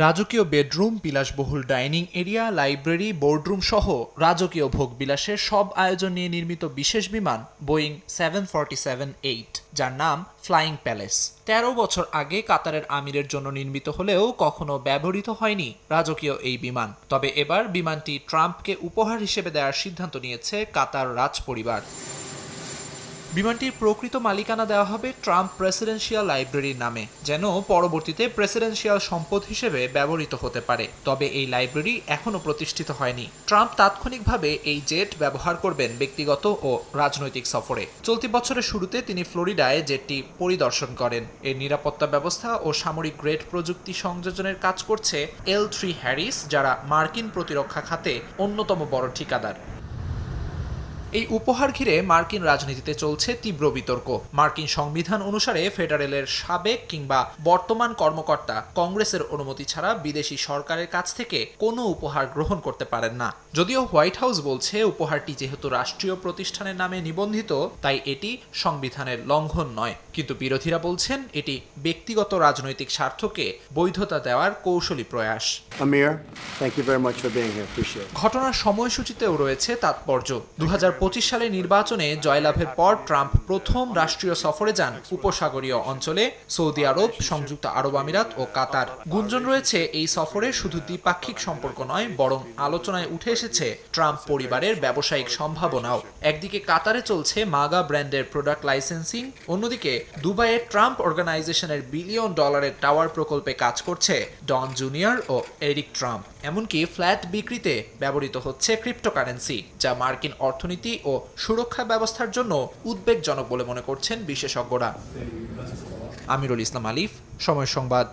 রাজকীয় বেডরুম, বিলাসবহুল dining area, library, boardroom সহ রাজকীয় ভোগবিলাসের সব আয়োজন নিয়ে নির্মিত বিশেষ বিমান বোয়িং 747-8, যার নাম ফ্লাইং প্যালেস। ১৩ বছর আগে কাতারের আমিরের জন্য নির্মিত হলেও কখনো ব্যবহৃত হয়নি রাজকীয় এই বিমান। তবে এবার বিমানটি ট্রাম্পকে উপহার হিসেবে দেওয়ার সিদ্ধান্ত নিয়েছে কাতার রাজপরিবার। বিমানটির প্রকৃত মালিকানা দেওয়া হবে ট্রাম্প প্রেসিডেন্সিয়াল লাইব্রেরির নামে, যেন পরবর্তীতে প্রেসিডেন্সিয়াল সম্পদ হিসেবে ব্যবহৃত হতে পারে। তবে এই লাইব্রেরি এখনও প্রতিষ্ঠিত হয়নি। ট্রাম্প তাৎক্ষণিকভাবে এই জেট ব্যবহার করবেন ব্যক্তিগত ও রাজনৈতিক সফরে। চলতি বছরের শুরুতে তিনি ফ্লোরিডায় জেটটি পরিদর্শন করেন। এর নিরাপত্তা ব্যবস্থা ও সামরিক গ্রেড প্রযুক্তি সংযোজনের কাজ করছে L3 হ্যারিস, যারা মার্কিন প্রতিরক্ষা খাতে অন্যতম বড় ঠিকাদার। এই উপহার ঘিরে মার্কিন রাজনীতিতে চলছে তীব্র বিতর্ক। মার্কিন সংবিধান অনুসারে ফেডারেলের সাবেক কিংবা বর্তমান কর্মকর্তা কংগ্রেসের অনুমতি ছাড়া বিদেশি সরকারের কাছ থেকে কোনো উপহার গ্রহণ করতে পারেন না। যদিও হোয়াইট হাউস বলছে উপহারটি যেহেতু রাষ্ট্রীয় প্রতিষ্ঠানের নামে নিবন্ধিত, তাই এটি সংবিধানের লঙ্ঘন নয়। কিন্তু বিরোধীরা বলছেন এটি ব্যক্তিগত রাজনৈতিক স্বার্থকে বৈধতা দেওয়ার কৌশলী প্রয়াস। Amir, thank you very much for being here. Appreciate it. ঘটনার সময়সূচিতেও রয়েছে তাৎপর্য। ২০২৫ সালে নির্বাচনে জয়লাভের পর ট্রাম্প প্রথম রাষ্ট্রীয় সফরে যান উপসাগরীয় অঞ্চলে, সৌদি আরব, সংযুক্ত আরব আমিরাত ও কাতার। গুঞ্জন রয়েছে এই সফরে শুধু দ্বিপাক্ষিক সম্পর্ক নয়, বরং আলোচনায় উঠে এসেছে ট্রাম্প পরিবারের ব্যবসায়িক সম্ভাবনাও। একদিকে কাতারে চলছে মাগা ব্র্যান্ডের প্রোডাক্ট লাইসেন্সিং, অন্যদিকে দুবাইয়ে ট্রাম্প অর্গানাইজেশনের বিলিয়ন ডলারের টাওয়ার প্রকল্পে কাজ করছে ডন জুনিয়র ও এরিক ট্রাম্প। এমনকি ফ্ল্যাট বিক্রিতে ব্যবহৃত হচ্ছে ক্রিপ্টোকারেন্সি, যা মার্কিন অর্থনীতি ও সুরক্ষা ব্যবস্থার জন্য উদ্বেগজনক বলে মনে করছেন বিশেষজ্ঞরা। আমিরুল ইসলাম আলিফ, সময় সংবাদ।